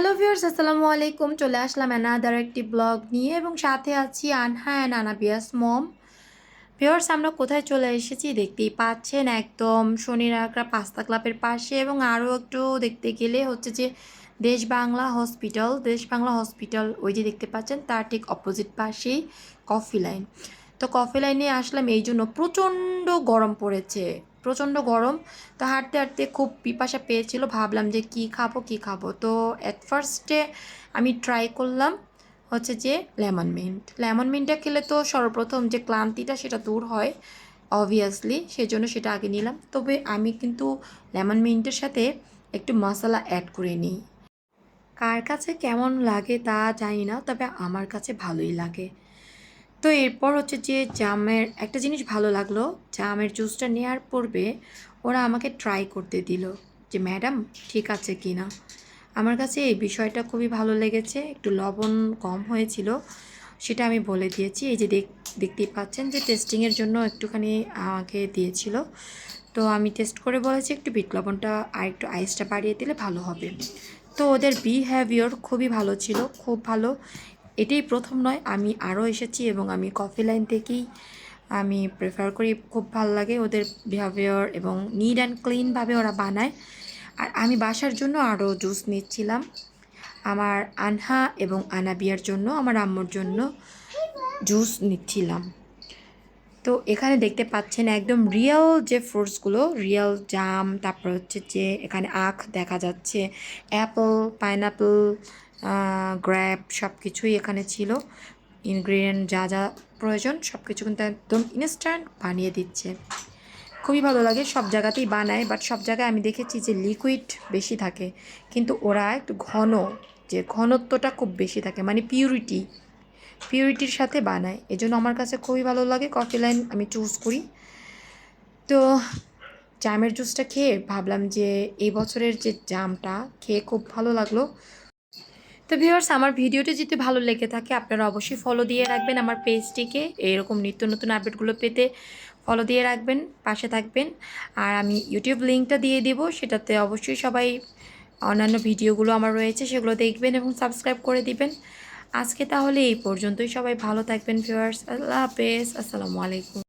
Hello viewers, আসসালামু আলাইকুম। চলে আসলাম অ্যানাদার একটি ব্লগ নিয়ে এবং সাথে আছি আনহা অ্যান্ড আনাবিয়াস মম। ভিউয়ার্স, আমরা কোথায় চলে এসেছি দেখতেই পাচ্ছেন, একদম শনির আগ্রা পাস্তা ক্লাবের পাশে এবং আরও একটু দেখতে গেলে হচ্ছে যে দেশ বাংলা হসপিটাল ওই যে দেখতে পাচ্ছেন তার ঠিক অপোজিট পাশেই কফি লাইন। তো কফি লাইনে আসলাম এই জন্য, প্রচণ্ড গরম পড়েছে, প্রচণ্ড গরম। তো হাঁটতে হাঁটতে খুব পিপাসা পেয়েছিল, ভাবলাম যে কি খাবো। তো অ্যাট ফার্স্টে আমি ট্রাই করলাম হচ্ছে যে লেমন মিন্টটা খেলে তো সর্বপ্রথম যে ক্লান্তিটা সেটা দূর হয় অবভিয়াসলি, সেজন্য সেটা আগে নিলাম। তবে আমি কিন্তু লেমন মিন্টের সাথে একটু মশলা অ্যাড করে নিই। কার কাছে কেমন লাগে তা জানি না, তবে আমার কাছে ভালোই লাগে। তো এরপর হচ্ছে যে জামের একটা জিনিস ভালো লাগলো, জামের জুসটা নেওয়ার পূর্বে ওরা আমাকে ট্রাই করতে দিল যে ম্যাডাম ঠিক আছে কি না। আমার কাছে এই বিষয়টা খুবই ভালো লেগেছে, একটু লবণ কম হয়েছিল সেটা আমি বলে দিয়েছি। এই যে দেখতেই পাচ্ছেন যে টেস্টিংয়ের জন্য একটুখানি আমাকে দিয়েছিল, তো আমি টেস্ট করে বলেছি একটু বিট লবণটা আর একটু আইসটা বাড়িয়ে দিলে ভালো হবে। তো ওদের বিহেভিয়ার খুবই ভালো ছিল, খুব ভালো। এটাই প্রথম নয়, আমি আরও এসেছি এবং আমি কফি লাইন থেকেই আমি প্রেফার করি, খুব ভালো লাগে ওদের বিহেভিয়ার এবং নিট অ্যান্ড ক্লিনভাবে ওরা বানায়। আর আমি বাসার জন্য আরও জুস নিচ্ছিলাম, আমার আনহা এবং আনাবিয়ার জন্য, আমার আম্মুর জন্য জুস নিচ্ছিলাম। তো এখানে দেখতে পাচ্ছেন একদম রিয়েল যে ফ্রুটসগুলো, রিয়েল জাম, তারপর হচ্ছে যে এখানে আখ দেখা যাচ্ছে, অ্যাপল, পাইনঅ্যাপল, গ্র্যাপ সব কিছুই এখানে ছিল। ইনগ্রিডিয়েন্ট যা যা প্রয়োজন সব কিছু কিন্তু একদম ইনস্ট্যান্ট বানিয়ে দিচ্ছে। খুবই ভালো লাগে, সব জায়গাতেই বানায়, বাট সব জায়গায় আমি দেখেছি যে লিকুইড বেশি থাকে, কিন্তু ওরা একটু যে ঘনত্বটা খুব বেশি থাকে, মানে পিউরিটির সাথে বানায়, এজন্য আমার কাছে খুবই ভালো লাগে। কফি লাইন আমি চুজ করি। তো জামের জুসটা খেয়ে ভাবলাম যে এই বছরের যে জামটা খেয়ে খুব ভালো লাগলো। তো ভিউয়ার্স, আমার ভিডিওটি যদি ভালো লেগে থাকে আপনারা অবশ্যই ফলো দিয়ে রাখবেন আমার পেজটিকে, এরকম নিত্য নতুন আপডেটগুলো পেতে ফলো দিয়ে রাখবেন, পাশে থাকবেন। আর আমি ইউটিউব লিঙ্কটা দিয়ে দেবো, সেটাতে অবশ্যই সবাই অন্যান্য ভিডিওগুলো আমার রয়েছে সেগুলো দেখবেন এবং সাবস্ক্রাইব করে দিবেন। আজকে তাহলে এই পর্যন্তই, সবাই ভালো থাকবেন ভিউয়ার্স। আল্লাহ হাফেজ, আসসালামু আলাইকুম।